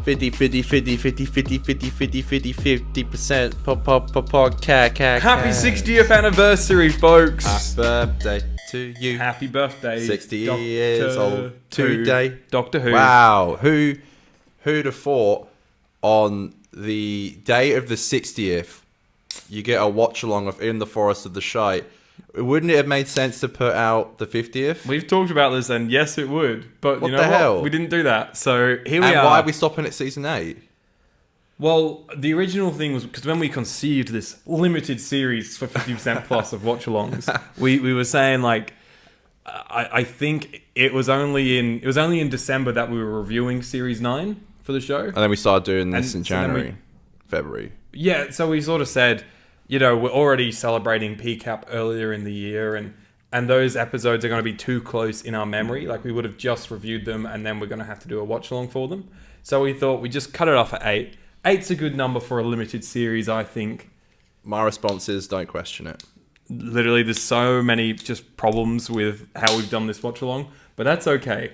50% podcast. Happy 60th anniversary, folks. Happy birthday to you. Happy birthday. 60 years old today. Doctor Who. Wow. Who'd have thought on the day of the 60th, you get a watch along of In the Forest of the Shite? Wouldn't it have made sense to put out the 50th? We've talked about this, and yes, it would. But What you know the what? hell? We didn't do that. So here we And are. why are we stopping at season 8? Well, the original thing was because when we conceived this limited series for 50% plus of watch-alongs, we were saying like, I think it was only in December that we were reviewing series 9 for the show. And then we started doing this in so then January, February. Yeah, so we sort of said, you know, we're already celebrating PCAP earlier in the year, and those episodes are going to be too close in our memory. Like, we would have just reviewed them, and then we're going to have to do a watch-along for them. So we thought we'd just cut it off at 8. 8's a good number for a limited series, I think. My response is don't question it. Literally, there's so many just problems with how we've done this watch-along, but that's okay.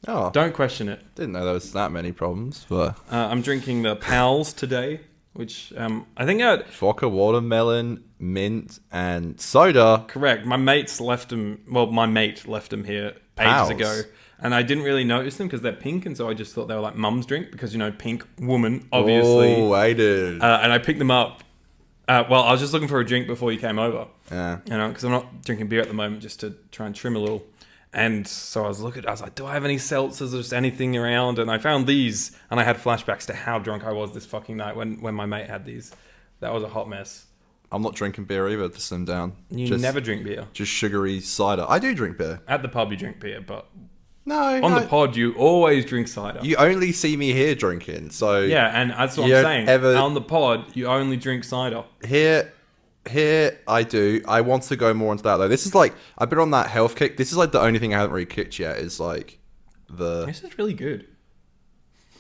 Oh, Don't question it. didn't know there was that many problems. But I'm drinking the Pals today, which I think vodka, watermelon, mint, and soda. correct. My mates left them. Well, my mate left them here Pals. ages ago, and I didn't really notice them because they're pink, and so I just thought they were like mum's drink because, you know, pink woman, obviously. Oh, I did. And I picked them up. Well, I was just looking for a drink before you came over. Yeah. You know, because I'm not drinking beer at the moment, just to try and trim a little. And so I was like, do I have any seltzers or just anything around? And I found these, and I had flashbacks to how drunk I was this fucking night when my mate had these. That was a hot mess. I'm not drinking beer either to slim down. You never drink beer. Just sugary cider. I do drink beer. At the pub, you drink beer, but No. on the pod, you always drink cider. You only see me here drinking. So Yeah, and that's what You I'm don't saying. ever- On the pod, you only drink cider. Here I do. I want to go more into that though. This is like I've been on that health kick. This is like the only thing I haven't really kicked yet. Is like the. This is really good.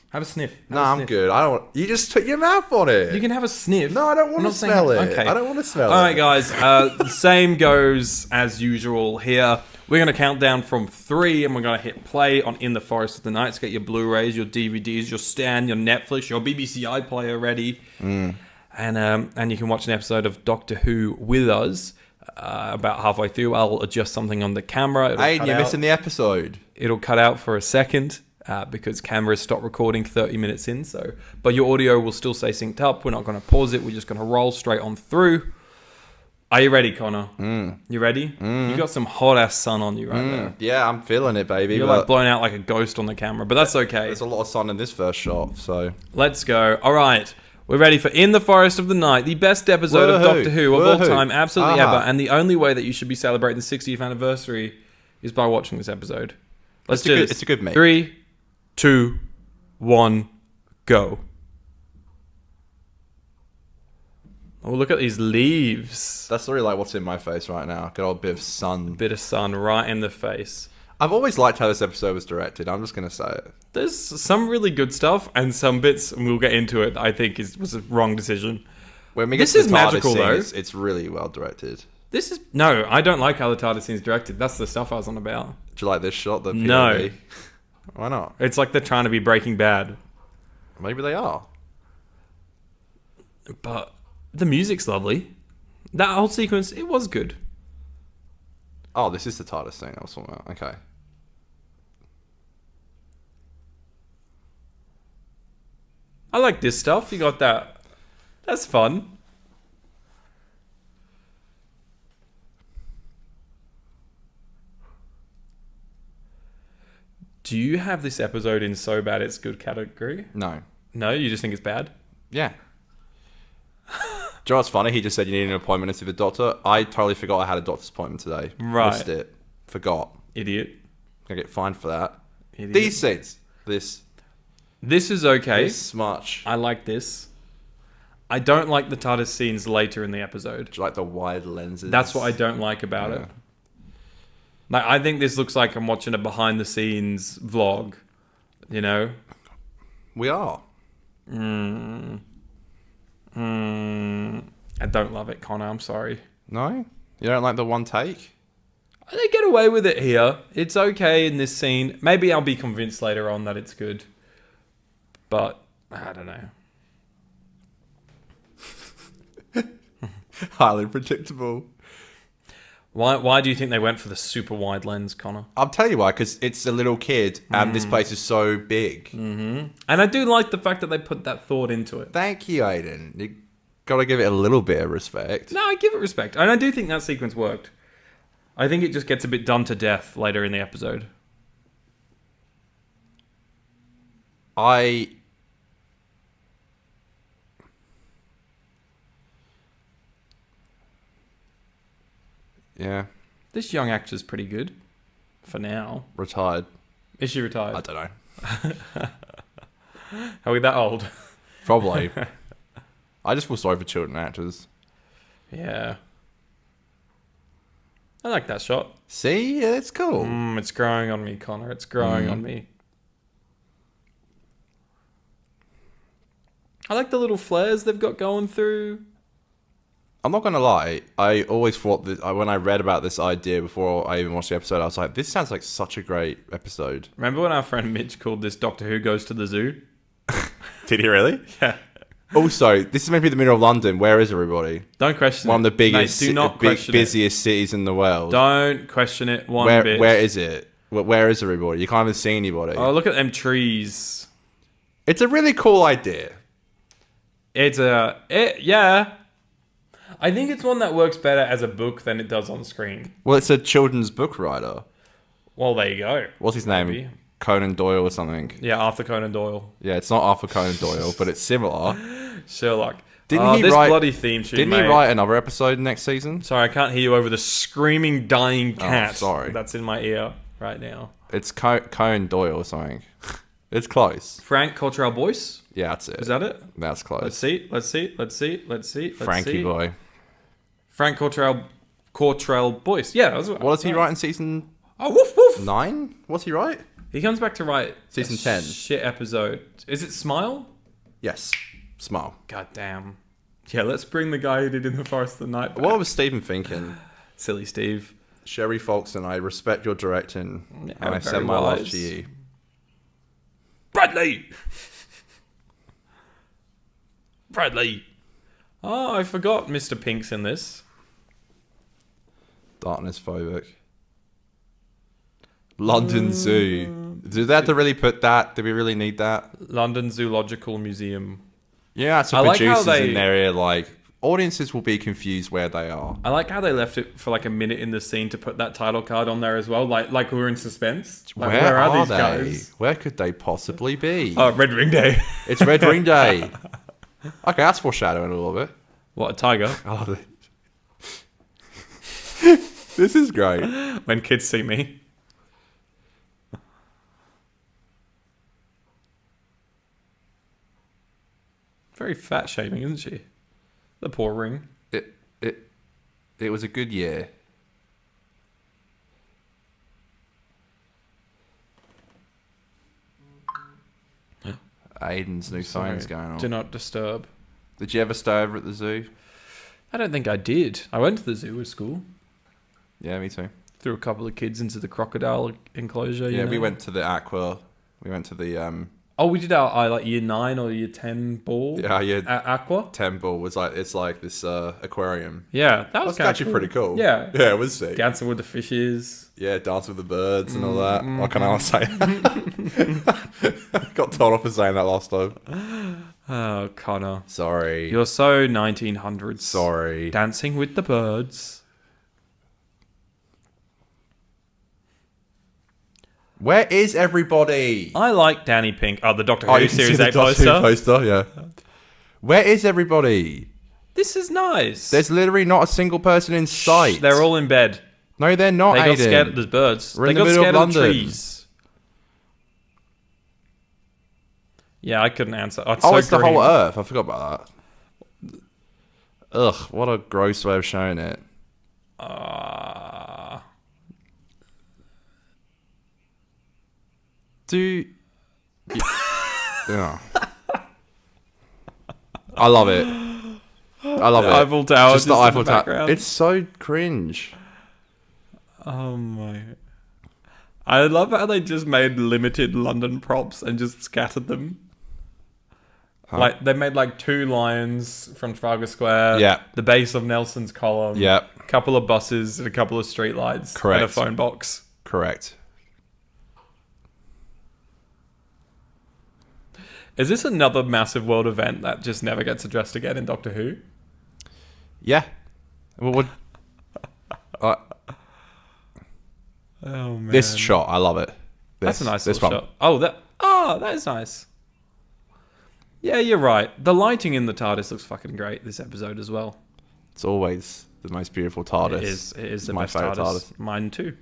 Have a sniff. Have No, a I'm sniff. good. I don't. You just put your mouth on it. You can have a sniff. No, I don't want I'm to not saying- smell it. Okay. I don't want to smell it. All right, guys. The same goes as usual here. We're going to count down from 3, and we're going to hit play on In the Forest of the Night. So get your Blu-rays, your DVDs, your Stan, your Netflix, your BBC iPlayer ready. And you can watch an episode of Doctor Who with us. About halfway through, I'll adjust something on the camera. It'll Hey, cut you're out. missing the episode. It'll cut out for a second because cameras stop recording 30 minutes in. But your audio will still stay synced up. We're not going to pause it. We're just going to roll straight on through. Are you ready, Connor? You ready? You got some hot ass sun on you right there. Yeah, I'm feeling it, baby. You're but like blown out like a ghost on the camera, but that's okay. there's a lot of sun in this first shot, so Let's go. All right. We're ready for In the Forest of the Night, the best episode of Woohoo. Doctor Who of all Woohoo. time, absolutely Aha. ever. And the only way that you should be celebrating the 60th anniversary is by watching this episode. Let's It's a do good- this. it's a good mate. 3, 2, 1, go. Oh, look at these leaves. that's really like what's in my face right now. Good old bit of sun. Bit of sun right in the face. I've always liked how this episode was directed. I'm just gonna say it. There's some really good stuff and some bits, and we'll get into it, I think was a wrong decision. When we get This to is the TARDIS magical, scene, though. it's really well directed. No, I don't like how the TARDIS scene's directed. That's the stuff I was on about. Do you like this shot? The POV? No. Why not? It's like they're trying to be Breaking Bad. Maybe they are. But the music's lovely. That whole sequence, it was good. Oh, this is the TARDIS thing. I was talking about. Okay. I like this stuff. You got that. That's fun. Do you have this episode in so bad it's good category? No. No, you just think it's bad? Yeah. Do you know what's funny? He just said you need an appointment to see the doctor. I totally forgot I had a doctor's appointment today. Right. Missed it. Forgot. Idiot. Gonna get fined for that. Idiot. These scenes. This is okay. This much. I like this. I don't like the TARDIS scenes later in the episode. Do you like the wide lenses? That's what I don't like about Yeah. it. Like, I think this looks like I'm watching a behind the scenes vlog. You know? We are. I don't love it, Connor. I'm sorry. No? You don't like the one take? They get away with it here. It's okay in this scene. Maybe I'll be convinced later on that it's good. but I don't know. Highly predictable. Why do you think they went for the super wide lens, Connor? I'll tell you why, because it's a little kid and this place is so big. And I do like the fact that they put that thought into it. Thank you, Aiden. You got to give it a little bit of respect. No, I give it respect. And I do think that sequence worked. I think it just gets a bit done to death later in the episode. Yeah, This young actor's pretty good. For now. retired. Is she retired? I don't know. Are we that old? Probably. I just feel sorry for children actors. Yeah. I like that shot. See, yeah, it's cool. It's growing on me, Connor. It's growing on me. I like the little flares they've got going through. I'm not gonna lie. I always thought that when I read about this idea before I even watched the episode, I was like, "This sounds like such a great episode." Remember when our friend Mitch called this Doctor Who Goes to the Zoo? Did he really? Yeah. Also, this is maybe the middle of London. Where is everybody? Don't question One of it. the biggest, Mate, do not question busiest cities in the world. Don't question it one bit. Where is it? Where is everybody? You can't even see anybody. Oh, look at them trees. It's a really cool idea. Yeah. I think it's one that works better as a book than it does on screen. Well, it's a children's book writer. Well, there you go. What's his Maybe. name? Conan Doyle or something. Yeah, Arthur Conan Doyle. Yeah, it's not Arthur Conan Doyle, but it's similar. Sherlock. Didn't he this write- bloody theme tune, Didn't mate. he write another episode next season? Sorry, I can't hear you over the screaming, dying cat. sorry. That's in my ear right now. It's Conan Doyle or something. It's close. Frank Cottrell Boyce? Yeah, that's it. Is that it? That's close. Let's see. Frankie boy. Frank Cottrell Boyce. Yeah. That's What does he write in season Oh, woof woof. 9? What's he write? He comes back to write Season a 10. shit episode. Is it Smile? Yes. Smile. God damn. Yeah, let's bring the guy who did In the Forest of the Night back. What was Stephen thinking? Silly Steve. Sherry Folkston, I respect your directing, Yeah, and I very send my love wise. to you. Bradley! Bradley! Oh, I forgot Mr. Pink's in this. Darkness phobic. London Zoo. Do they have to really put that? Do we really need that? London Zoological Museum. Yeah, so I like how producers they- in there are like, audiences will be confused where they are. I like how they left it for like a minute in the scene to put that title card on there as well. Like we're in suspense. Like, Where are these they? guys? Where could they possibly be? Oh, Red Ring Day. It's Red Ring Day. Okay, that's foreshadowing a little bit. What, a tiger? I love it. This is great. When kids see me. Very fat shaming, isn't she? The poor ring. It was a good year. Aiden's new phone's going on. Do not disturb. Did you ever stay over at the zoo? I don't think I did. I went to the zoo at school. Yeah, me too. Threw a couple of kids into the crocodile enclosure. Yeah, you we know? went to the aqua. We went to the Oh, we did our like year 9 or year 10 ball. yeah, Aqua. temple was like it's like this aquarium. Yeah, that was That's actually pretty cool. Yeah. Yeah, it was sick. Dancing with the fishes. Yeah, dance with the birds and all that. What can I say? Got told off for saying that last time. Oh, Connor. Sorry. You're so 1900s. Sorry. Dancing with the birds. Where is everybody? I like Danny Pink. Oh, the Doctor Oh, Who you can see Series the 8 Doctor Who poster. poster, yeah. Where is everybody? This is nice. There's literally not a single person in sight. They're all in bed. No, they're not, They got Aiden. scared. There's birds. We're They in the got middle of scared of London. trees. Yeah, I couldn't answer. Oh, it's Oh, so it's the green. whole Earth. I forgot about that. Ugh, what a gross way of showing it. Yeah. I love it. I love The it. Eiffel Tower Just the just in Eiffel the Tower. background. It's so cringe. Oh my. I love how they just made limited London props and just scattered them. Like they made like 2 lions from Trafalgar Square. Yeah. The base of Nelson's column. Yep. A couple of buses and a couple of street lights. Correct. And a phone box. Correct. Is this another massive world event that just never gets addressed again in Doctor Who? Yeah. Well, Oh man. this shot, I love it. That's a nice this little shot. Oh, that is nice. Yeah, you're right. The lighting in the TARDIS looks fucking great this episode as well. It's always the most beautiful TARDIS. It is It's the my best favourite TARDIS. Mine too.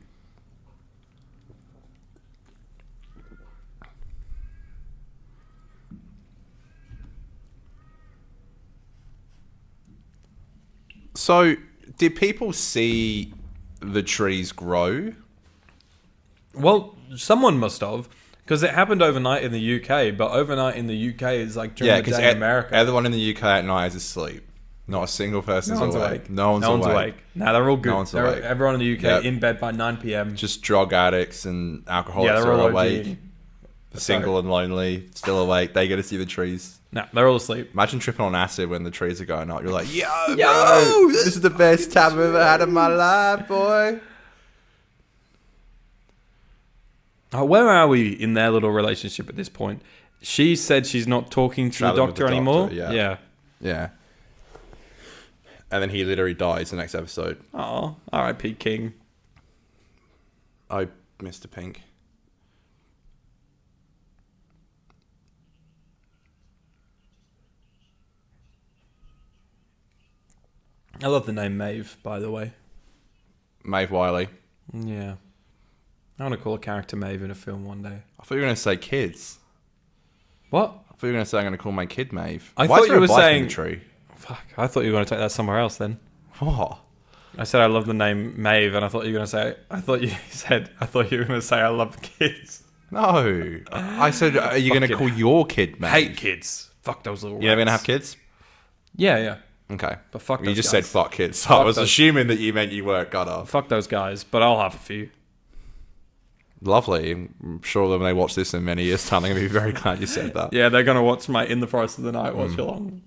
So, did people see the trees grow? Well, someone must have, because it happened overnight in the UK, but overnight in the UK is like during the day in America. Everyone in the UK at night is asleep. Not a single person No is one's awake. awake. No one's awake. Nah, they're all good. No one's awake. Everyone in the UK Yep. in bed by 9 p.m. Just drug addicts and alcoholics Yeah, they're are all awake. OG. Single and lonely, still awake. They get to see the trees. Nah, they're all asleep. Imagine tripping on acid when the trees are going up. You're like, yo, Yo, bro, this is the best time I've ever had in my life, boy. Where are we in their little relationship at this point? She said she's not talking to the Traveling with doctor the anymore. doctor, yeah. Yeah. Yeah. And then he literally dies the next episode. Oh, R.I.P. King. Oh, Mr. Pink. I love the name Maeve, by the way. Maeve Wiley. Yeah. I want to call a character Maeve in a film one day. I thought you were going to say kids. What? I thought you were going to say I'm going to call my kid Maeve. I Why thought is there you a were bike in saying- the tree? Fuck, I thought you were going to take that somewhere else then. What? I said I love the name Maeve, and I thought you were going to say... I thought you were going to say I love kids. No. I said, are you going to Fucking call your kid Maeve? Hate kids. Fuck those little You're never going to rats. have kids? Yeah, yeah. Okay. But fuck You those just guys. said fuck kids. So I Fuck was those- assuming that you meant you weren't cut off. Fuck those guys, but I'll have a few. Lovely. I'm sure that when they watch this in many years' time, they're going to be very glad you said that. Yeah, they're going to watch my In the Forest of the Night watch along.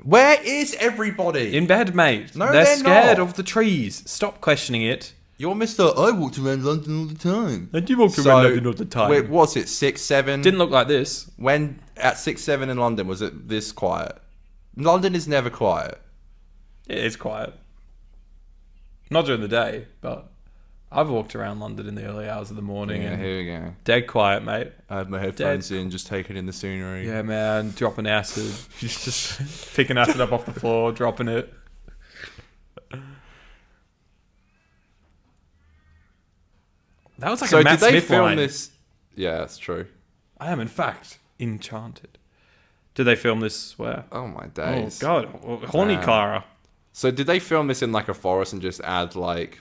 Where is everybody? In bed, mate. No, they're they're scared not. of the trees. Stop questioning it. You're Mr. I walked around London all the time. I do walk So, around London all the time. Wait, what's it? 6, 7? Didn't look like this. When at 6, 7 in London, was it this quiet? London is never quiet. It is quiet. Not during the day, but I've walked around London in the early hours of the morning Yeah, and here we go. dead quiet, mate. I had my headphones in, just taking in the scenery. Yeah, man, dropping acid. Just picking acid up off the floor, dropping it. That was like So a Matt did they Smith film line. this? Yeah, that's true. I am, in fact, enchanted. Did they film this where? Oh my Oh, days. God. Horny Damn. Clara. So did they film this in like a forest and just add like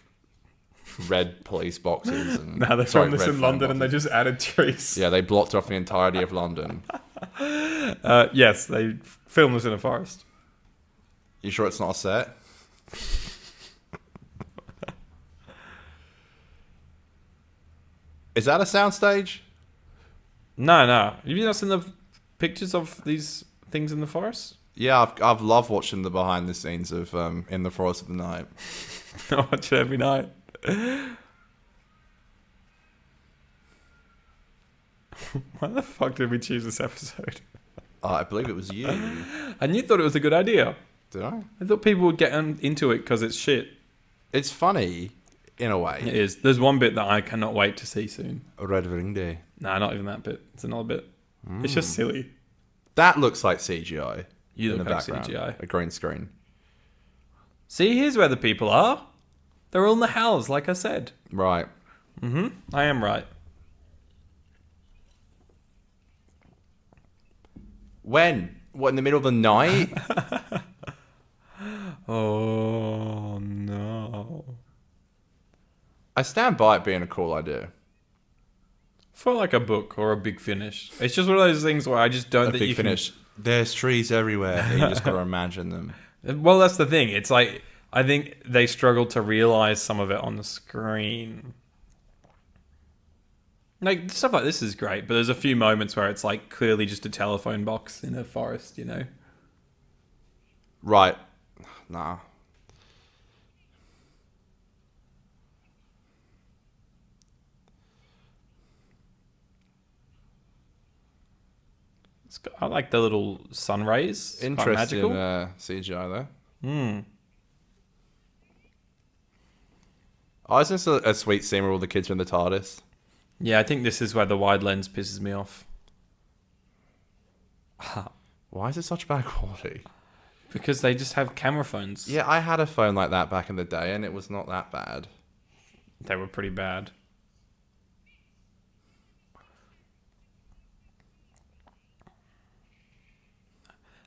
red police boxes? And, No, they sorry, filmed this red in phone London and they boxes. just added trees. Yeah, they blocked off the entirety of London. Yes, they filmed this in a forest. You sure it's not a set? Is that a soundstage? No. Have you not seen the pictures of these things in the forest? Yeah, I've loved watching the behind the scenes of In the Forest of the Night. I watch it every night. Why the fuck did we choose this episode? I believe it was you. And you thought it was a good idea. Did I? I thought people would get into it because it's shit. It's funny, in a way. It is. There's one bit that I cannot wait to see soon. Red Ring Day. Nah, not even that bit. It's another bit. It's just silly. That looks like CGI. You in look the like background. CGI. A green screen. See, here's where the people are. They're all in the house, like I said. Right. I am right. When? What, in the middle of the night? Oh, no. I stand by it being a cool idea. For like a book or a Big Finish. It's just one of those things where I just don't A think big you finish. There's trees everywhere. And you just got to imagine them. can... Well, that's the thing. It's like, I think they struggled to realize some of it on the screen. Like, stuff like this is great, but there's a few moments where it's like clearly just a telephone box in a forest, you know? Right. Nah. I like the little sun rays. It's quite Interesting magical. CGI there. Hmm. Oh, isn't this a sweet scene where all the kids are in the TARDIS? Yeah, I think this is where the wide lens pisses me off. Why is it such bad quality? Because they just have camera phones. Yeah, I had a phone like that back in the day, and it was not that bad. They were pretty bad.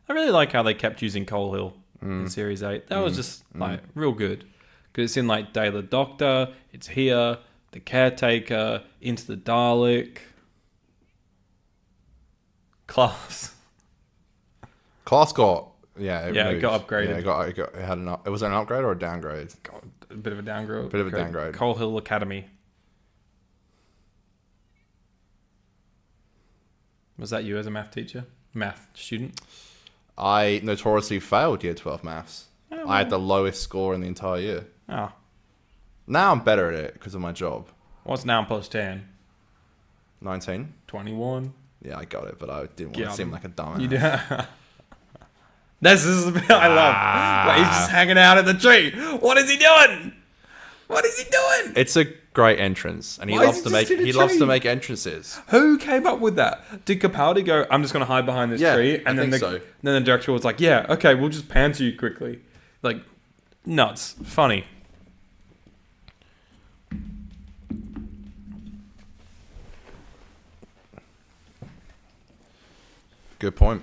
I really like how they kept using Coal Hill in Series 8. That was just, like, real good. Because it's in, like, Day of the Doctor, it's here, the Caretaker, Into the Dalek. Class. Class got it Yeah, it moved. got upgraded. Yeah, it had it was it an upgrade or a downgrade? A bit of a downgrade. Bit of a downgrade. Coal Hill Academy. Was that you as a math teacher? Math student? I notoriously failed Year 12 maths. Oh, I had the lowest score in the entire year. Oh. Now I'm better at it because of my job. What's 9 plus 10? 19. 21. Yeah, I got it, but I didn't want Get to seem him. like a dumbass. You do. This is the bit I love. Like, he's just hanging out in the tree. What is he doing? What is he doing? It's a great entrance, and he Why loves is to he make just in a loves to tree? make entrances. Who came up with that? Did Capaldi go, I'm just going to hide behind this Yeah, tree? I And then think so. then the director was like, yeah, okay, we'll just pan to you quickly. Like, nuts. Funny. Good point.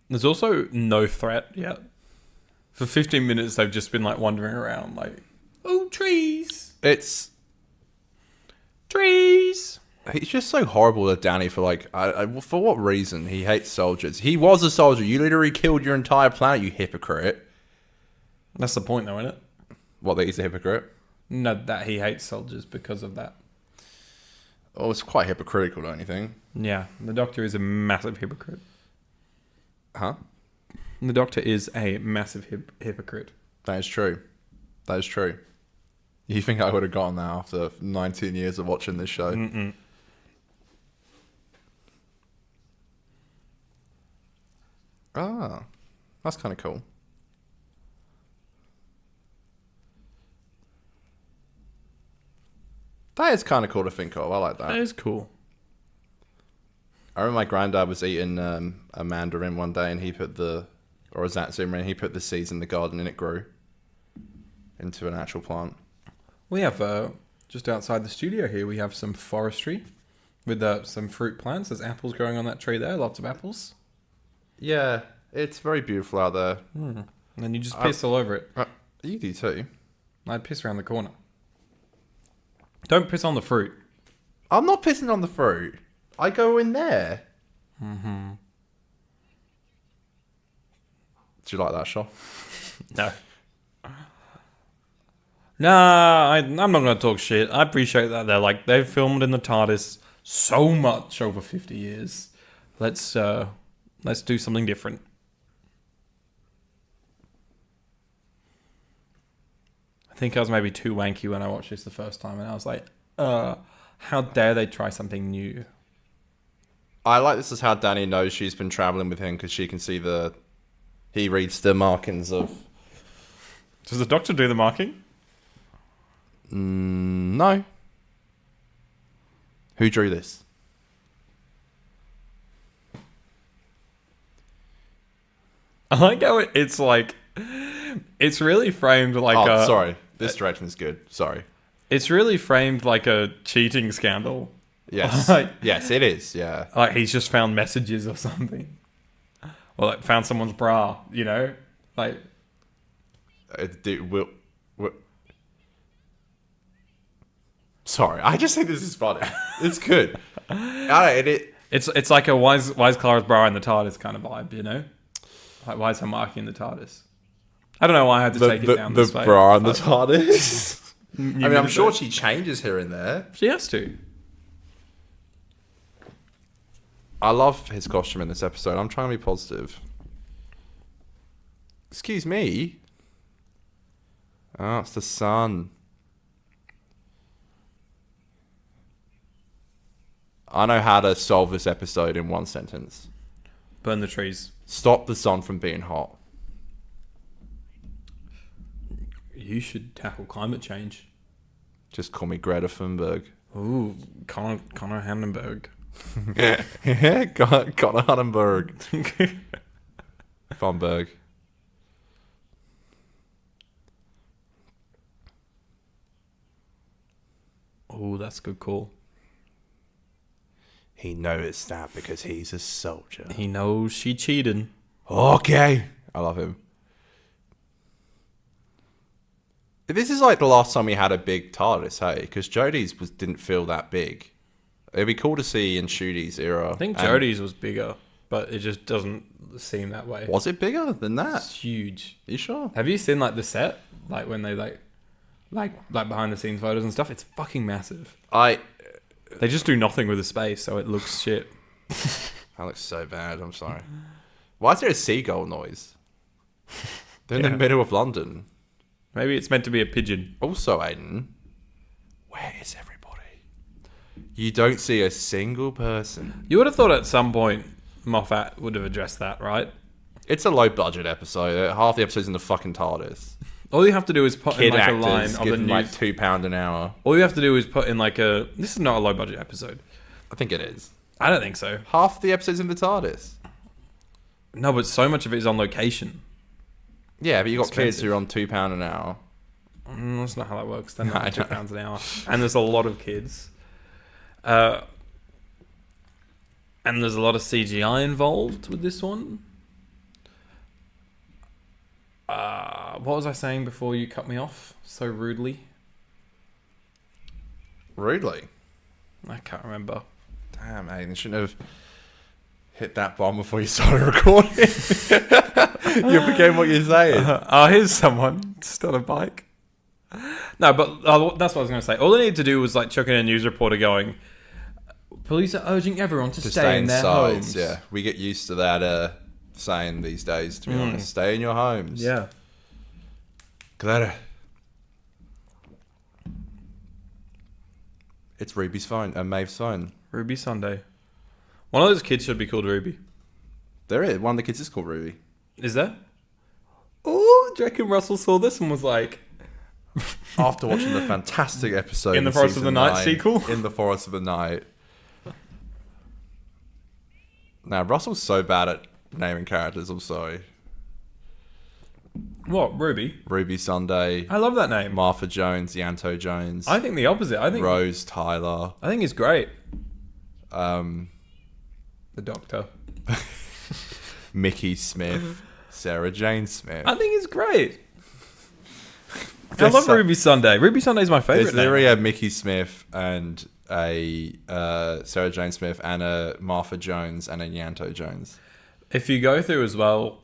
There's also no threat yet. For 15 minutes, they've just been like wandering around, like, oh, trees, It's trees. he's just so horrible to Danny for like for what reason he hates soldiers. He was a soldier. You literally killed your entire planet, you hypocrite. That's the point, though, isn't it? What, that he's a hypocrite? No, that he hates soldiers because of that. Oh, it's quite hypocritical, don't you think? Yeah, the Doctor is a massive hypocrite. Huh? The Doctor is a massive hypocrite. That is true. That is true. You think I would have gotten that after 19 years of watching this show? Mm-mm. Ah, that's kind of cool. That is kind of cool to think of. I like That that. is cool. I remember my granddad was eating a mandarin one day, and he put or a Zatsuma, and he put the seeds in the garden, and it grew into an actual plant. We have, just outside the studio here, we have some forestry with some fruit plants. There's apples growing on that tree there, lots of apples. Yeah, it's very beautiful out there. And then you just piss all over it. You do too. I'd piss around the corner. Don't piss on the fruit. I'm not pissing on the fruit. I go in there. Mm-hmm. Do you like that, Shaw? No. Nah, I'm not going to talk shit. I appreciate that they've filmed in the TARDIS so much over 50 years. Let's do something different. I think I was maybe too wanky when I watched this the first time, and I was like, how dare they try something new? I like this is how Danny knows she's been traveling with him, because she can see he reads the markings of... Does the Doctor do the marking? No. Who drew this? I like how it's like, it's really framed like Oh, sorry. This direction is good. Sorry. It's really framed like a cheating scandal. Yes. Like- Yes, it is. Yeah. Like he's just found messages or something. Or like found someone's bra, you know? Like, Sorry, I just think this is funny. It's good. it's like a why's Clara's bra in the TARDIS kind of vibe, you know? Like, why is her marking in the TARDIS? I don't know why I had to take it down the this way. bra and the TARDIS. You I mean, I'm mean sure that- she changes here and there. she has to. I love his costume in this episode. I'm trying to be positive. Excuse me. Oh, it's the sun. I know how to solve this episode in one sentence. Burn the trees. Stop the sun from being hot. You should tackle climate change. Just call me Greta Thunberg. Ooh, Connor Hannenberg. Connor Hannenberg. Thunberg. Oh, that's a good call. He noticed that because he's a soldier. He knows she cheated. Okay. I love him. This is like the last time we had a big TARDIS, hey? Because Jodie's didn't feel that big. It'd be cool to see in Shudi's era. I think And Jodie's was bigger, but it just doesn't seem that way. Was it bigger than that? It's huge. You sure? Have you seen like the set? Like when they like behind the scenes photos and stuff? It's fucking massive. They just do nothing with the space, so it looks shit. That looks so bad. I'm sorry. Why is there a seagull noise? They're in Yeah. the middle of London. Maybe it's meant to be a pigeon. Also, Aiden, where is everybody? You don't see a single person. You would have thought at some point Moffat would have addressed that, right? It's a low budget episode. Half the episode's in the fucking TARDIS. All you have to do is put Kid in like actors a line of the given news. like £2 an hour. All you have to do is put in like a. This is not a low budget episode. I think it is. I don't think so. Half the episode's in the TARDIS. No, but so much of it is on location. Yeah, but you got kids Expensive. who are on £2 an hour. That's not how that works. They're No, I not know. £2 an hour, and there's a lot of kids. And there's a lot of CGI involved with this one. What was I saying before you cut me off so rudely? Rudely. I can't remember. Damn, Aiden, you shouldn't have hit that bomb before you started recording. You forget what you're saying. Here's someone just on a bike. No, but that's what I was going to say. All they need to do was like chuck in a news reporter going, police are urging everyone to stay in their homes. Yeah, we get used to that saying these days, to be honest. Stay in your homes. Yeah. Glad. It's Ruby's phone, Maeve's phone. Ruby Sunday. One of those kids should be called Ruby. There is. One of the kids is called Ruby. Is there? Oh, do you reckon Russell saw this and was like, After watching the fantastic episode In the Forest of the season Night 9, sequel? In the Forest of the Night. Now, Russell's so bad at naming characters, I'm sorry. what, Ruby? Ruby Sunday, I love that name. Martha Jones, Yanto Jones, I think the opposite. I think Rose Tyler, he's great. um, The Doctor. Mickey Smith, Sarah Jane Smith. I think he's great. I There's love so- Ruby Sunday. Ruby Sunday's my There's favorite name. literally a Mickey Smith and a Sarah Jane Smith and a Martha Jones and a Yanto Jones. If you go through as well,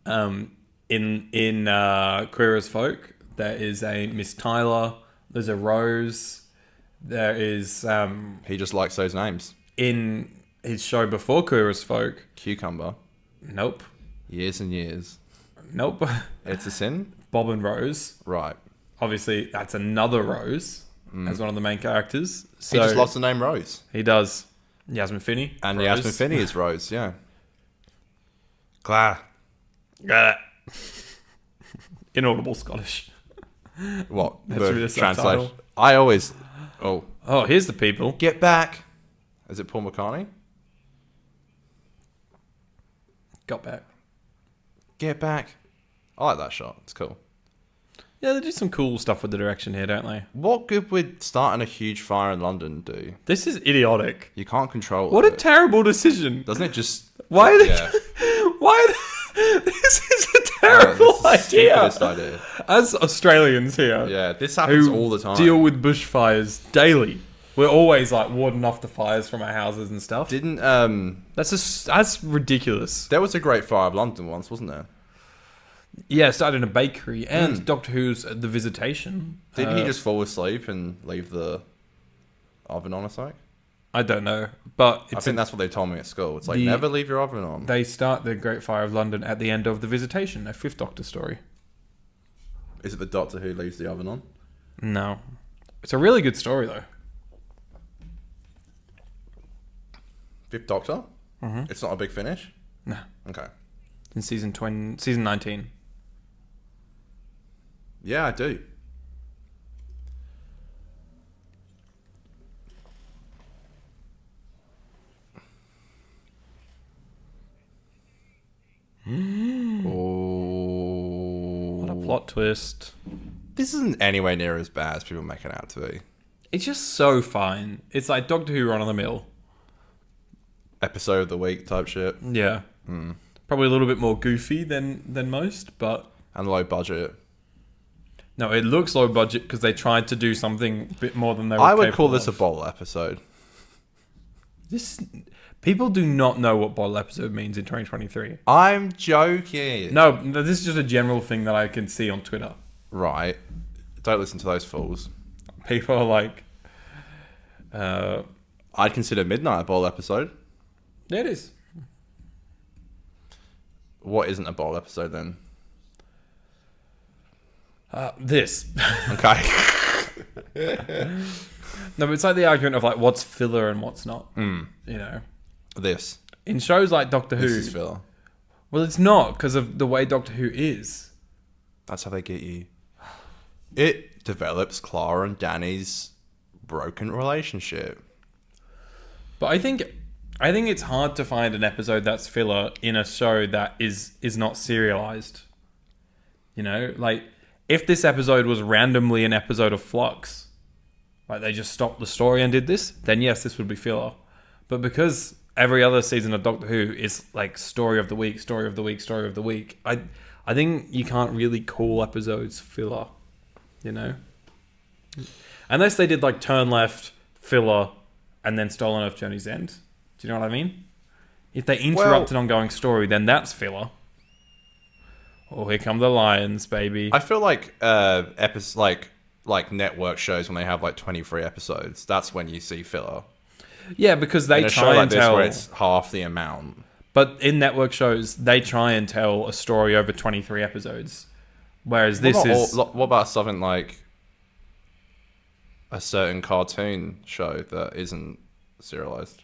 in Queer as Folk, there is a Miss Tyler. There's a Rose. There is He just likes those names. in his show before Queer as Folk. Cucumber. Nope. Years and years. Nope. It's a sin? Bob and Rose. Right. Obviously, that's another Rose as one of the main characters. So He just loves the name Rose. He does. Yasmin Finney. And Rose. Yasmin Finney is Rose, yeah. Glad. Inaudible Scottish. What? That's really a subtitle. translation. I always... Oh. Oh, here's the people. Get back. Is it Paul McCartney? Got back. Get back. I like that shot. It's cool. Yeah, they do some cool stuff with the direction here, don't they? What good would starting a huge fire in London do? This is idiotic. You can't control What a it. terrible decision. Doesn't it just... Why? Are they, Yeah. Why? This is a terrible Oh, this is the idea. stupidest idea. As Australians here, Yeah, this happens who all the time. deal with bushfires daily, we're always like warding off the fires from our houses and stuff. Didn't... That's ridiculous. There was a Great Fire of London once, wasn't there? Yeah, started in a bakery, and Doctor Who's The Visitation. Didn't he just fall asleep and leave the oven on or something? I don't know, but I think that's what they told me at school. It's like, the- never leave your oven on. they start the Great Fire of London at the end of The Visitation, a Fifth Doctor story. Is it the Doctor who leaves the oven on? No, it's a really good story though. Fifth Doctor? Mm-hmm. It's not a big finish? No, Okay. in season 19. Yeah, I do. Oh. What a plot twist! This isn't anywhere near as bad as people make it out to be. It's just so fine. It's like Doctor Who run of the mill. Episode of the week type shit. Yeah, probably a little bit more goofy than most, but And low budget. no, it looks low budget because they tried to do something a bit more than they were. I would call capable this a of. bottle episode. This people do not know what bottle episode means in 2023. I'm joking. No, this is just a general thing that I can see on Twitter. Right. Don't listen to those fools. People are like, I'd consider Midnight a bottle episode. there it is. What isn't a bottle episode then? This. Okay. No, but it's like the argument of like what's filler and what's not. You know, This. in shows like Doctor Who, This is filler. well, it's not because of the way Doctor Who is. That's how they get you. It develops Clara and Danny's broken relationship. But I think it's hard to find an episode that's filler in a show that is not serialized. You know, like if this episode was randomly an episode of Flux, like they just stopped the story and did this, then yes, this would be filler. But because every other season of Doctor Who is like story of the week, story of the week, story of the week, I think you can't really call episodes filler, you know? Unless they did like Turn Left, filler, and then Stolen Earth Journey's End. Do you know what I mean? If they interrupt an ongoing story, then that's filler. Oh, here come the lions, baby. I feel like like network shows when they have like 23 episodes, that's when you see filler. Yeah, because they In a show try like and this tell. where it's half the amount. But in network shows, they try and tell a story over 23 episodes. Whereas this is. What about something like a certain cartoon show that isn't serialized?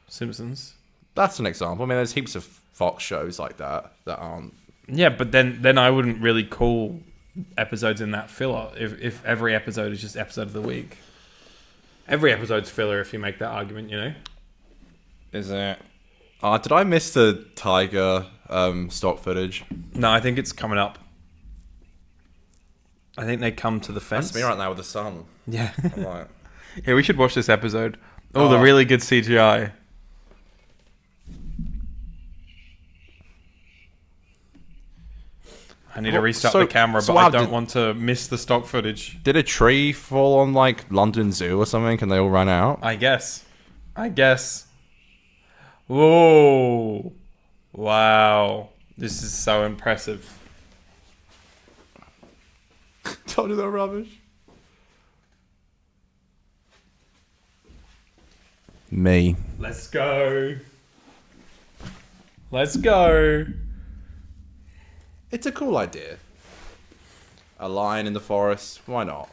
Simpsons. That's an example. I mean, there's heaps of Fox shows like that aren't. Yeah, but then I wouldn't really call episodes in that filler if every episode is just episode of the week. Every episode's filler if you make that argument, you know? Is it? Did I miss the Tiger stock footage? No, I think it's coming up. I think they come to the fence. That's me right now with the sun. Yeah. I'm like, Yeah, we should watch this episode. Oh, the really good CGI. I need to restart the camera, but I don't want to miss the stock footage. did a tree fall on like London Zoo or something and they all ran out? I guess. Whoa. Wow. This is so impressive. Told you that rubbish. Me. Let's go. Let's go. It's a cool idea. A lion in the forest. Why not?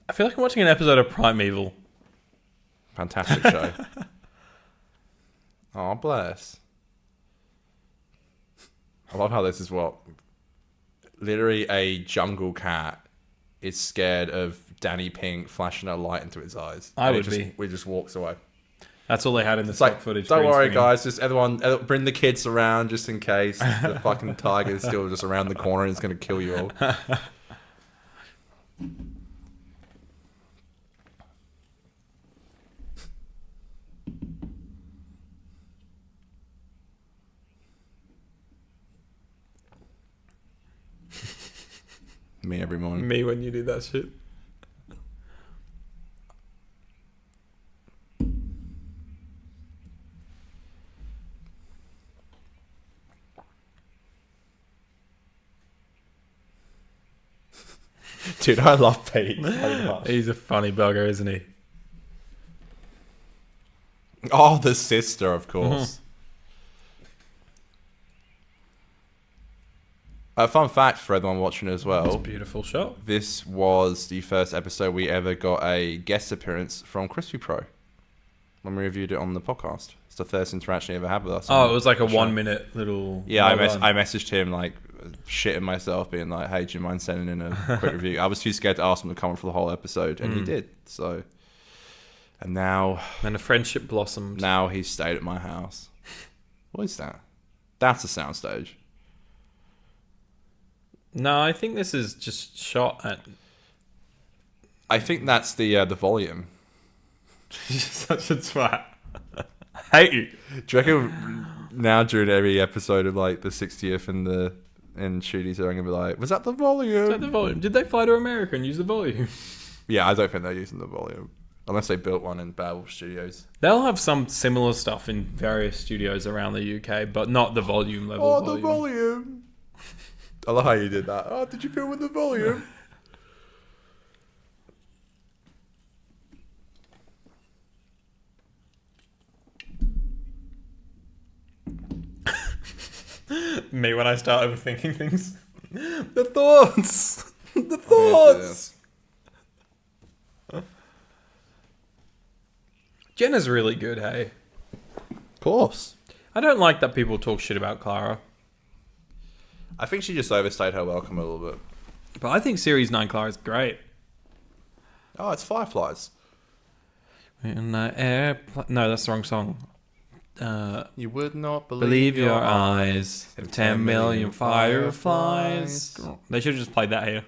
I feel like I'm watching an episode of Primeval. Fantastic show. Oh, bless. I love how this is what literally a jungle cat is scared of Danny Pink flashing a light into its eyes. I And would it just, be. It just walks away. That's all they had in the It's stock like, footage. don't green worry, screen. guys. Just everyone, bring the kids around just in case the fucking tiger is still just around the corner and it's going to kill you all. Me every morning. Me when you do that shit. Dude, I love Pete so much. He's a funny bugger, isn't he? Oh, the sister, of course. A fun fact for everyone watching as well. Beautiful shot. This was the first episode we ever got a guest appearance from Crispy Pro when we reviewed it on the podcast. It's the first interaction he ever had with us. Oh, it was like a 1 minute little... Yeah, I messaged him like shitting myself, being like, "Hey, do you mind sending in a quick review?" I was too scared to ask him to come on for the whole episode, and he did. So, and now... And a friendship blossomed. Now he's stayed at my house. What is that? That's a soundstage. No, I think this is just shot at... I think that's the volume. You're such a twat. I hate you. Do you reckon now during every episode of like the 60th and Shooties are gonna be like, "Was that the volume?" Is that the volume? Did they fly to America and use the volume? Yeah, I don't think they're using the volume. Unless they built one in Babel Studios. They'll have some similar stuff in various studios around the UK, but not the volume level. Oh, the volume. I love how you did that. Oh, did you film with the volume? Me when I start overthinking things. The thoughts! The thoughts! Jenna's really good, hey? Of course. I don't like that people talk shit about Clara. I think she just overstayed her welcome a little bit. But I think Series 9 Clara's great. Oh, it's Fireflies. In the air... No, that's the wrong song. You would not Believe your eyes of 10 million fireflies. They should have just played that here.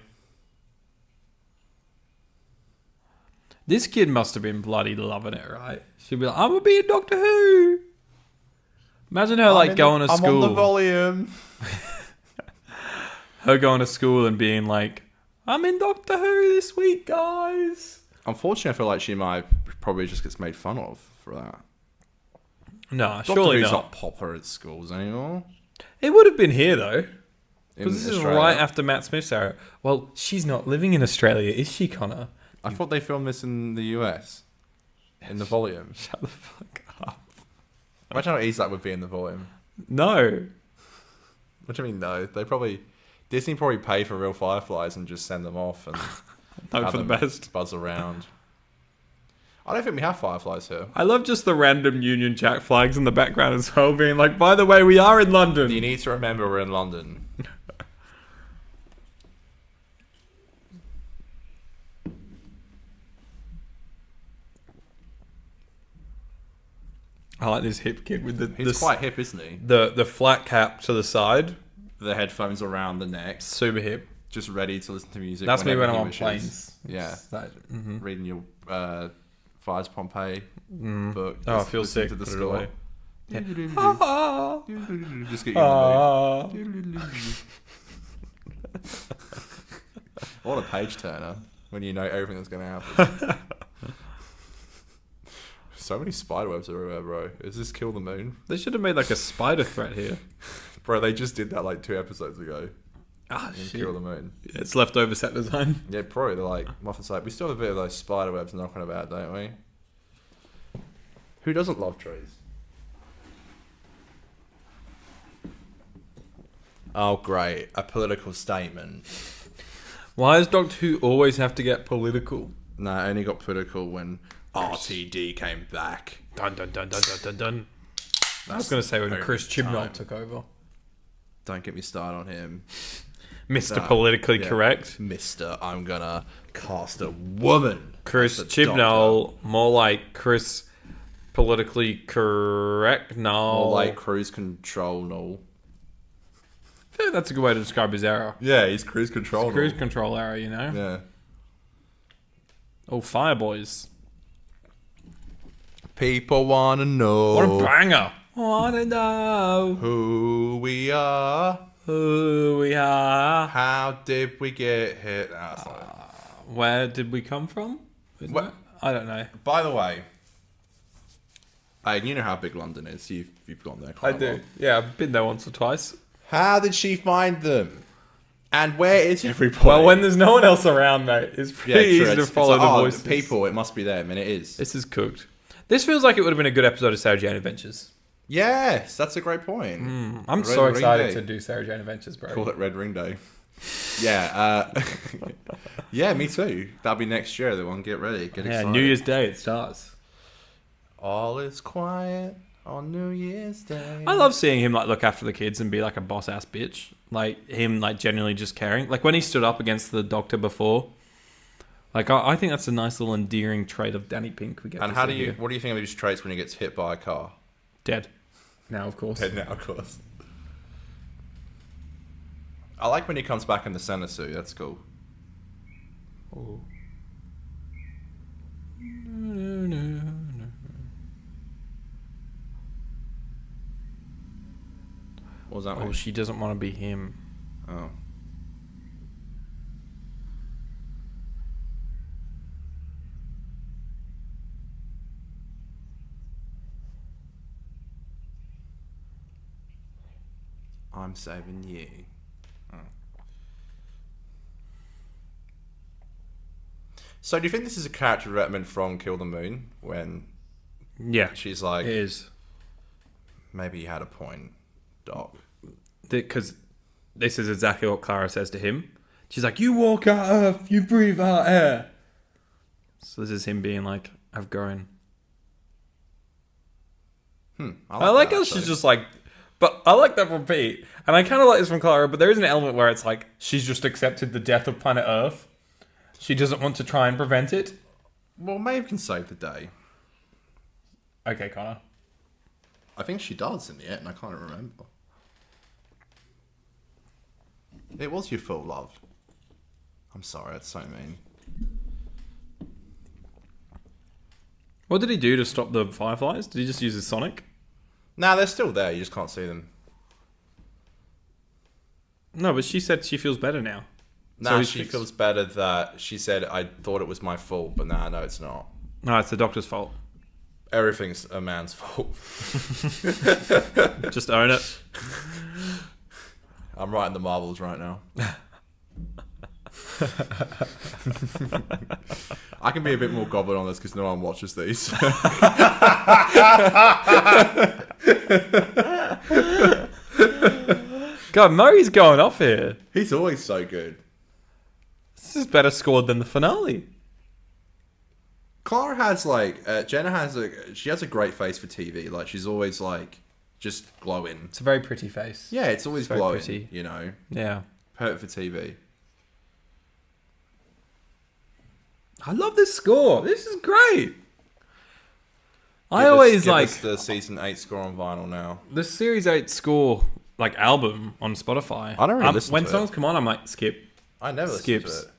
This kid must have been bloody loving it, right? She'd be like, "I'm gonna be a Doctor Who." Imagine her like going to school. I'm on the volume. Her going to school and being like, "I'm in Doctor Who this week, guys." Unfortunately, I feel like she might probably just gets made fun of for that. No, Doctor surely Who's not. not popular at schools anymore. It would have been here though, In because this is Australia. right after Matt Smith's era. Well, she's not living in Australia, is she, Connor? I thought they filmed this in the US. In the volume. Shut the fuck up. Imagine how easy that would be in the volume. No. What do you mean, no? Disney probably pay for real fireflies and just send them off and Hope have for the them best. buzz around. I don't think we have fireflies here. I love just the random Union Jack flags in the background as well, being like, "By the way, we are in London." You need to remember we're in London. I like this hip kid with He's quite hip, isn't he? the flat cap to the side. The headphones around the neck, Super hip. just ready to listen to music. That's me when whenever I'm he on wishes. planes. Yeah, That, reading your Fires Pompeii book. Oh, I just feel listening sick. to the Put it score. away. Just get you in the mood. What a page turner when you know everything that's going to happen. So many spiderwebs everywhere, bro. Is this Kill the Moon? They should have made like a spider threat here. Bro, they just did that like 2 episodes ago. Ah, In shit. Kill the Moon. It's leftover set design. Yeah, probably. They're like, Moffat's like, we still have a bit of those spiderwebs knocking about, don't we? Who doesn't love trees? Oh, great. A political statement. Why does Doctor Who always have to get political? No, it only got political when RTD came back. Dun dun dun dun dun dun dun. I was going to say when only Chris Chibnall time. took over. Don't get me started on him. Mr. That- Politically yeah. correct. Mr. I'm gonna cast a woman. Chris as the Chibnall, Doctor. more like Chris Politically correct. No. More like cruise control. No. I feel like that's a good way to describe his era. Yeah, he's cruise control. Cruise control era, you know? Yeah. Oh, Fireboys. People wanna know What a banger. Wanna know who we are. who we are. How did we get here? Nah, that's not it. Where did we come from? Isn't What- it? I don't know. By the way, you know how big London is. You've gone there. I Quite a do. lot. Yeah, I've been there once or twice. How did she find them? And where is everybody? Well, when there's no one else around, mate, it's pretty easy to follow the voices. People, it must be them, and it is. This is cooked. This feels like it would have been a good episode of Sarah Jane Adventures. Yes, that's a great point. I'm Red so Ring excited Day. to do Sarah Jane Adventures, bro. Call it Red Ring Day. Yeah, yeah, me too. That'll be next year. The one, get ready, get excited. New Year's Day it starts. All is quiet on New Year's Day. I love seeing him like look after the kids and be like a boss ass bitch. Like him, like genuinely just caring. Like when he stood up against the doctor before. Like I think that's a nice little endearing trait of Danny Pink. We get. And to how see do you? here. What do you think of his traits when he gets hit by a car? Dead? Now, of course. Dead now, of course. I like when he comes back in the center suit. That's cool. Ooh. What was that? Oh, mean? she doesn't want to be him. Oh. I'm saving you. Oh. So do you think this is a character development from Kill the Moon when Yeah, she's like, it is. maybe you had a point, Doc? Because this is exactly what Clara says to him. She's like, you walk out earth, you breathe out air. So this is him being like, I've grown. I like that, how actually. she's just like, but I like that from Pete. And I kind of like this from Clara, but there is an element where it's like, she's just accepted the death of planet Earth. She doesn't want to try and prevent it. Well, Maeve can save the day. Okay, Connor. I think she does in the end. I can't remember. It was your full love. I'm sorry, that's so mean. What did he do to stop the fireflies? Did he just use his sonic? Nah, they're still there. You just can't see them. No, but she said she feels better now. Nah, So she she's- feels better that she said, I thought it was my fault, but nah, no, it's not. No, it's the doctor's fault. Everything's a man's fault. Just own it. I'm writing the Marvels right now. I can be a bit more goblin on this because no one watches these. God, Murray's going off here. He's always so good. This is better scored than the finale. Clara has like Jenna has she has a great face for TV. Like she's always like just glowing. It's a very pretty face. Yeah, it's always Very glowing. pretty. You know, Yeah. perfect for TV. I love this score. This is great. I Give always give like us the season 8 score on vinyl now. the Series 8 score like album on Spotify. I don't really listen when to songs it. come on, I'm like, skip. I never listened Skips. to it.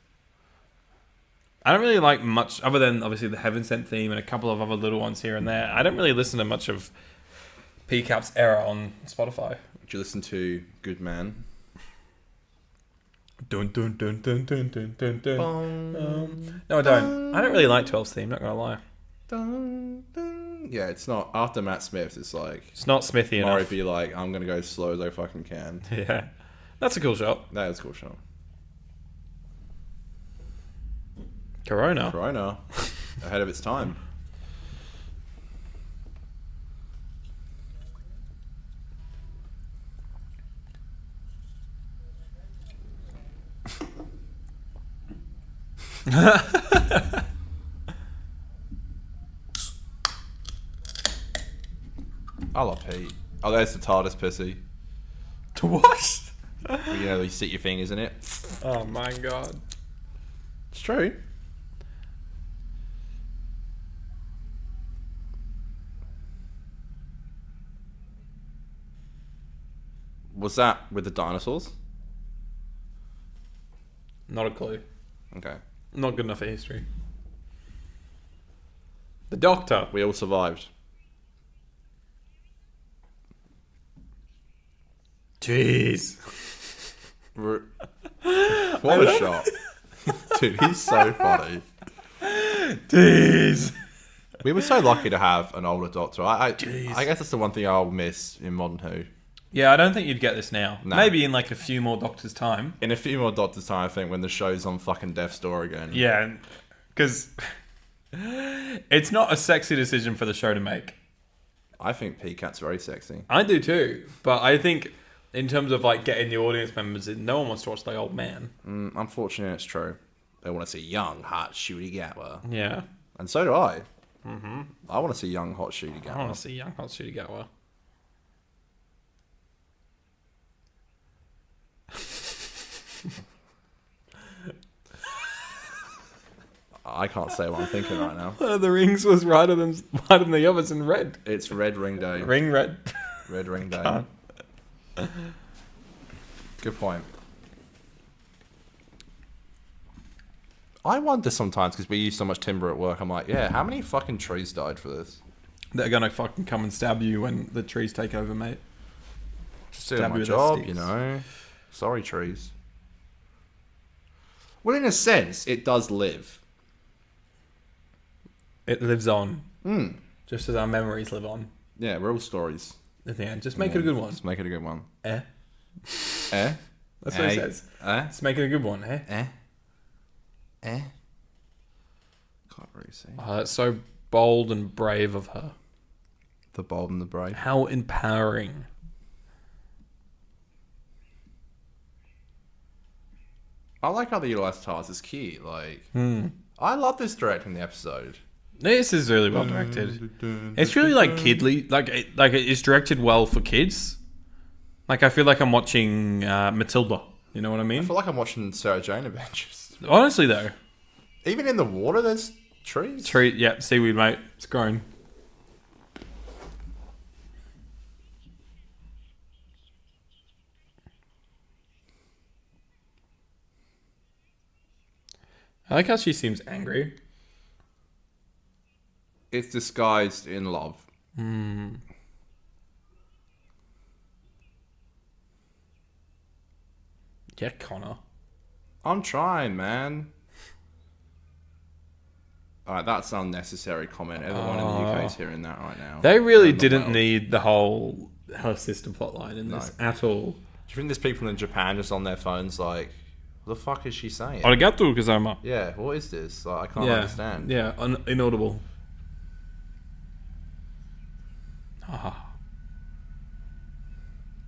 I don't really like much other than obviously the Heaven Sent theme and a couple of other little ones here and there. I don't really listen to much of PCAP's era on Spotify. Did you listen to Good Man? Dun dun dun dun dun dun dun dun. Bong, No, I don't. I don't really like 12's theme, not gonna lie. dun, dun. Yeah, it's not after Matt Smith. It's like It's not Smithy Murray enough. be like, I'm gonna go as slow as I fucking can. Yeah. That's a cool shot. That is cool, Sean. Corona. Corona, ahead of its time. I love Pete. Oh, there's the TARDIS pissy. To what? You know, you stick your fingers in it. Oh my god. It's true. Was that with the dinosaurs? Not a clue. Okay. Not good enough for history. The Doctor. We all survived. Jeez. What a shot. Dude, he's so funny. Jeez. We were so lucky to have an older Doctor. I Jeez. guess that's the one thing I'll miss in Modern Who. Yeah, I don't think you'd get this now. Nah. Maybe in like a few more Doctors' time. In a few more Doctor's time, I think, when the show's on fucking Death's Door again. Yeah, because it's not a sexy decision for the show to make. I think P-Cat's very sexy. I do too, but I think in terms of like getting the audience members in, no one wants to watch the old man. Unfortunately, it's true. They want to see young, hot Shooty Gatwa. Yeah. And so do I. Mm-hmm. I want to see young, hot Shooty I want Gatwa. to see young hot Shooty Gatwa. I can't say what I'm thinking right now. The rings was whiter than the others in red. It's Red Ring Day. Ring red. Red Ring Day. Good point. I wonder sometimes, because we use so much timber at work, I'm like, yeah, how many fucking trees died for this? They're gonna fucking come and stab you when the trees take over, mate. Just doing Stab my you with their job, sticks. you know. Sorry, trees. Well, in a sense, it does live. It lives on. Just as our memories live on. Yeah, we're all stories. At the end. Just make it a good one. Let's make it a good one. Eh? Eh? That's what he says. Eh? Let's make it a good one, eh? Eh? Eh? Can't really see. Oh, that's so bold and brave of her. The bold and the brave. How empowering. I like how they utilize Tars as cute. Like, I love this directing the episode. This is really well directed. It's really like kidly. Like it's directed well for kids. Like I feel like I'm watching Matilda. You know what I I mean? feel like I'm watching Sarah Jane Adventures. Honestly though. Even in the water, there's trees. Tree, yeah, seaweed, mate. It's grown. I like how she seems angry. It's disguised in love. Yeah, Connor. I'm trying, man. Alright, that's an unnecessary comment. Everyone in the UK is hearing that right now. They really Around the didn't world. need the whole her sister plotline in this at all. Do you think there's people in Japan just on their phones like, what the fuck is she saying? Arigato gozaimasu. Yeah, what is this? Like, I can't Yeah, understand. yeah, inaudible.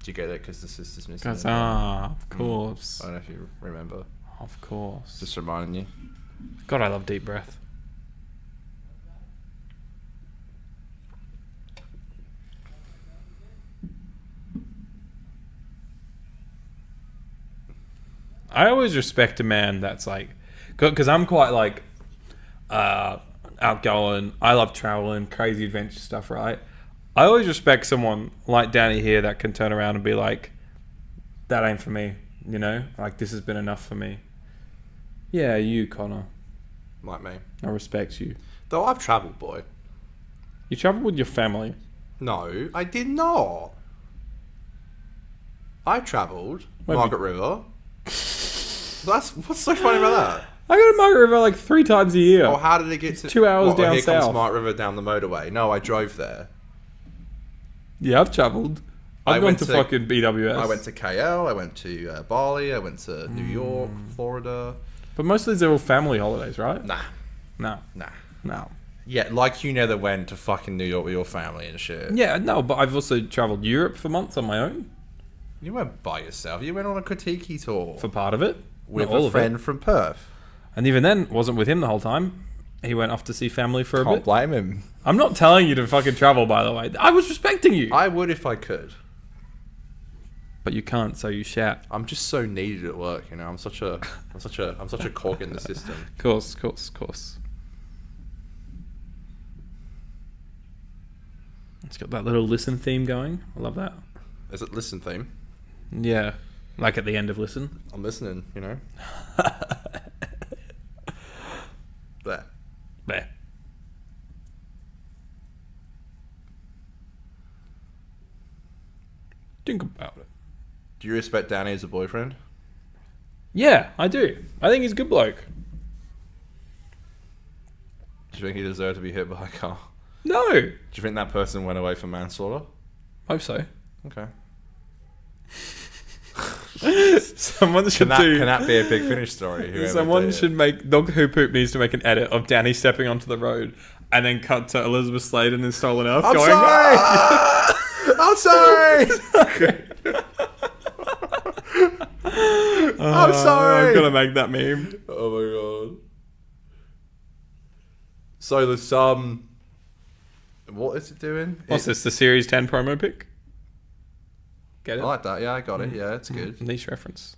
Do you get it? Because the sister's missing. Because, it? of course. I don't know if you remember. Of course. Just reminding you. God, I love Deep Breath. I always respect a man that's like, because I'm quite like outgoing. I love traveling, crazy adventure stuff, right? I always respect someone like Danny here that can turn around and be like, that ain't for me, you know? Like, this has been enough for me. Yeah, you, Connor. Like me. I respect you. Though I've travelled, boy. You travel with your family. No, I did not. I travelled. Maybe. Margaret River. What's so funny about that? I go to Margaret River like 3 times a year. Oh, how did it get to 2 hours what, down here comes south. Margaret River down the motorway? No, I drove there. Yeah, I've travelled. I I've gone went to to- fucking BWS. I went to KL. I went to Bali. I went to New York, Florida. But most of these are all family holidays, right? Nah, No. nah. No. Yeah, like you never went to fucking New York with your family and shit. Yeah, no, but I've also travelled Europe for months on my own You went by yourself. You went on a Kotiki tour for part of it. with Not all a of friend it. from Perth. And even then, wasn't with him the whole time. He went off to see family for a Can't bit. blame him. I'm not telling you to fucking travel, by the way. I was respecting you. I would if I could. But you can't, so you shout. I'm just so needed at work, you know. I'm such a cog in the system. Of course, of course, of course. It's got that little listen theme going. I love that. Is it listen theme? Yeah. Like at the end of listen. I'm listening, you know. There. There. Think about it. Do you respect Danny as a boyfriend? Yeah, I do. I think he's a good bloke. Do you think he deserved to be hit by a car? No. Do you think that person went away for manslaughter? Hope so. Okay. Someone should Can that be a Big Finish story? Whoever Someone did it? should make Doctor Who Poop needs to make an edit of Danny stepping onto the road and then cut to Elizabeth Sladen in Stolen Earth I'm going, sorry. I'm sorry. I'm sorry. I'm gonna make that meme. Oh my god. So there's some. What is it doing? What's this? The Series 10 promo pic? Get it? I like that. Yeah, I got it. Yeah, it's good. Niche reference.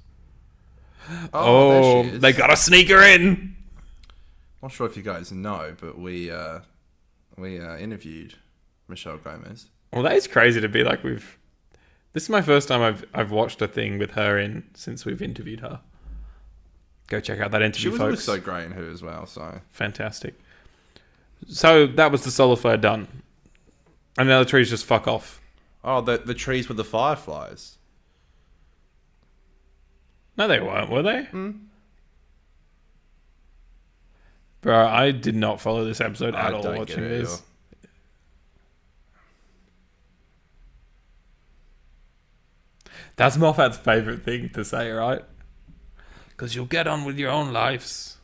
Oh, there she is. They got a sneaker in. Not sure if you guys know, but we interviewed Michelle Gomez. Well, that is crazy to be like we've. This is my first time I've watched a thing with her in since we've interviewed her. Go check out that She interview, was folks. so great in Who as well. So Fantastic. So that was the solar flare done, and now the trees just fuck off. oh, the trees with the fireflies. No, they weren't, were they? Mm. Bro, I did not follow this episode I at all don't watching get it this. That's Moffat's favourite thing to say, right? Because you'll get on with your own lives.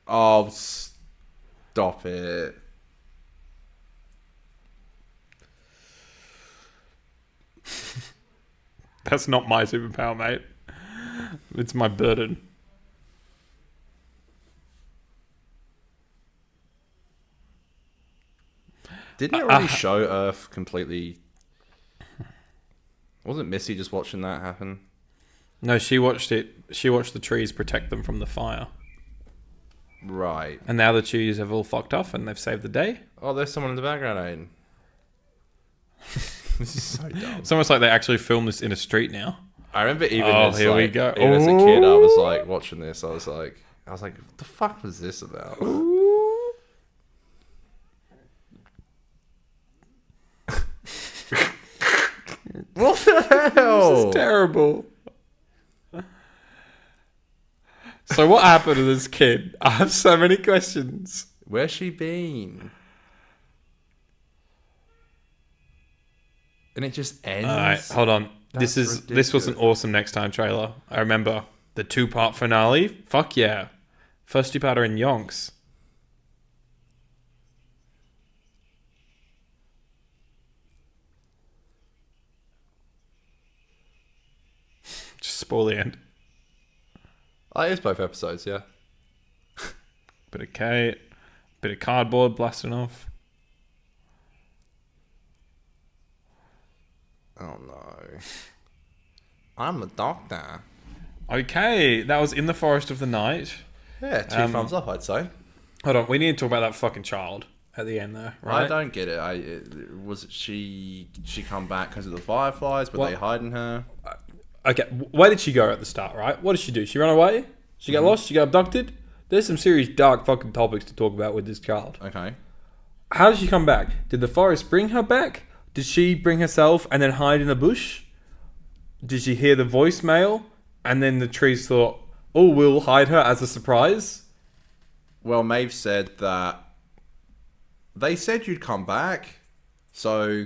Oh, stop it. That's not my superpower, mate. It's my burden. Didn't it already show Earth completely? Wasn't Missy just watching that happen? No, she watched it. She watched the trees protect them from the fire. Right. And now the trees have all fucked off and they've saved the day. Oh, there's someone in the background, Aiden. This is so dumb. It's almost like they actually filmed this in a street now. I remember even as, here we like, go. even as a kid, I was like watching this. I was like, what the fuck was this about? What the hell? This is terrible. So what happened to this kid? I have so many questions. Where's she been? And it just ends. All right, hold on. That's This was an ridiculous. awesome Next Time trailer. I remember the 2-part finale. Fuck yeah. First 2-parter in yonks. Just spoil the end. Oh, it is both episodes, yeah. Bit of Kate, bit of cardboard blasting off. Oh no. I'm a doctor. Okay, that was In the Forest of the Night. Yeah, 2 thumbs up, I'd say. Hold on, we need to talk about that fucking child at the end there, right? I don't get it. She come back because of the fireflies? Were they hiding her? Okay, where did she go at the start, right? What did she do? She ran away? She got lost? She got abducted? There's some serious dark fucking topics to talk about with this child. Okay. How did she come back? Did the forest bring her back? Did she bring herself and then hide in a bush? Did she hear the voicemail? And then the trees thought, oh, we'll hide her as a surprise? Well, Maeve said that they said you'd come back. So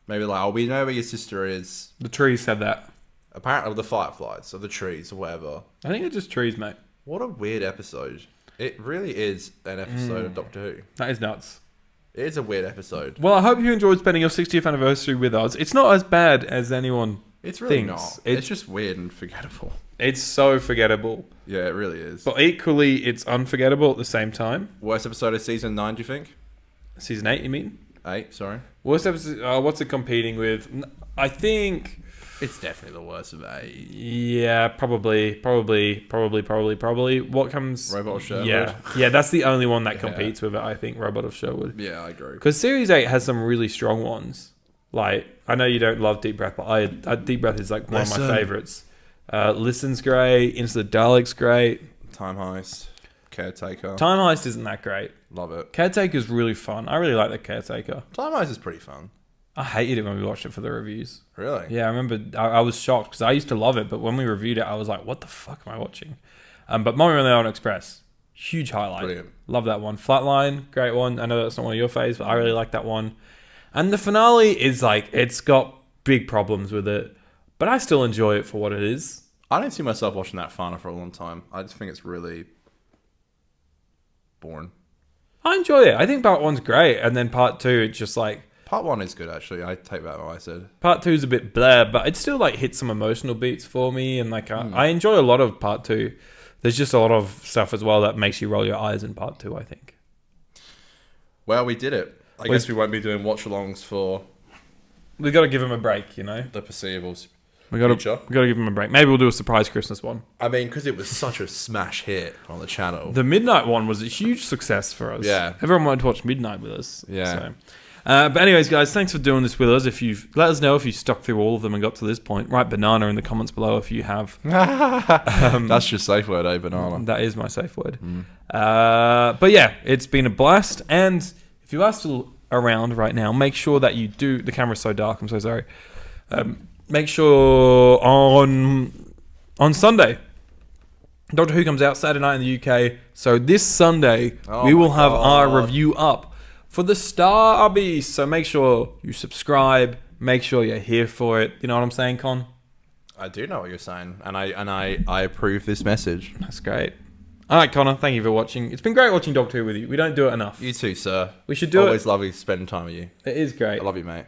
maybe like, oh, we know where your sister is. The trees said that. Apparently the fireflies or the trees or whatever. I think it's just trees, mate. What a weird episode. It really is an episode of Doctor Who. That is nuts. It is a weird episode. Well, I hope you enjoyed spending your 60th anniversary with us. It's not as bad as anyone It's really thinks. not. It's just weird and forgettable. It's so forgettable. Yeah, it really is. But equally, it's unforgettable at the same time. Worst episode of season 9, do you think? Season 8, you mean? 8, sorry. Worst episode, what's it competing with? I think, It's definitely the worst of 8. yeah, probably. What comes? Robot of Sherwood. Yeah, that's the only one that Yeah. competes with it, I think, Robot of Sherwood. Yeah, I agree. Because Series 8 has some really strong ones. Like, I know you don't love Deep Breath, but Deep Breath is like one of my Listen. favorites. Listen's great. Into the Dalek's great. Time Heist. Caretaker. Time Heist isn't that great. Love it. Caretaker's really fun. I really like the Caretaker. Time Heist is pretty fun. I hated it when we watched it for the reviews. Really? Yeah, I remember I was shocked because I used to love it, but when we reviewed it, I was like, what the fuck am I watching? But Mommy on the Orient Express, huge highlight. Brilliant. Love that one. Flatline, great one. I know that's not one of your faves, but I really like that one. And the finale is like, it's got big problems with it. but I still enjoy it for what it is. I don't see myself watching that final for a long time. I just think it's really boring. I enjoy it. I think part 1's great, and then part 2, it's just like Part 1 is good, actually. I take back what I said. part 2's a bit blah, but it still like hits some emotional beats for me, and like I enjoy a lot of part 2. There's just a lot of stuff as well that makes you roll your eyes in part 2, I think. Well, we did it. I guess we won't be doing watch-alongs for We got to give him a break, you know. the foreseeables. We got Future. to give him a break. Maybe we'll do a surprise Christmas one. I mean, because it was such a smash hit on the channel. The Midnight one was a huge success for us. Yeah. Everyone wanted to watch Midnight with us. Yeah. So. But anyways, guys, thanks for doing this with us. Let us know if you stuck through all of them and got to this point. Write banana in the comments below if you have. That's your safe word, eh, banana? That is my safe word. But yeah, it's been a blast. And if you are still around right now, make sure that you do. The camera's so dark. I'm so sorry. Make sure on Sunday, Doctor Who comes out Saturday night in the UK. So this Sunday, we will have our review up for the Star Beast. So make sure you subscribe. Make sure you're here for it. You know what I'm saying, Con? I do know what you're saying, and I approve this message. That's great. All right, Connor, thank you for watching. It's been great watching Doctor Who with you. We don't do it enough. You too, sir. We should do it. Always lovely spending time with you. It is great. I love you, mate.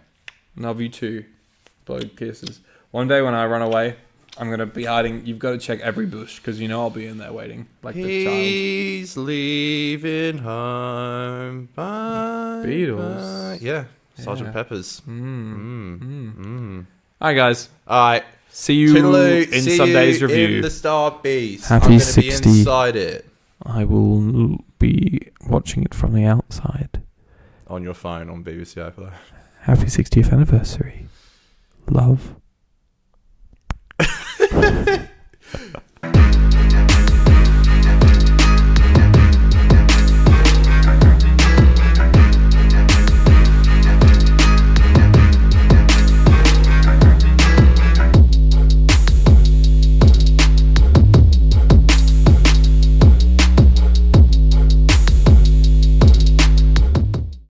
Love you too. Blow kisses. One day when I run away, I'm going to be hiding. You've got to check every bush because you know I'll be in there waiting like the child. He's leaving home. Bye. Beatles. Bye. Yeah. Sergeant Yeah. Pepper's. All right, guys. All right. See you Toodaloo. in See Sunday's you review. in the Star Beast. Happy I'm going to 60. be inside it. I will be watching it from the outside. On your phone on BBC iPlayer. Happy 60th anniversary. Love.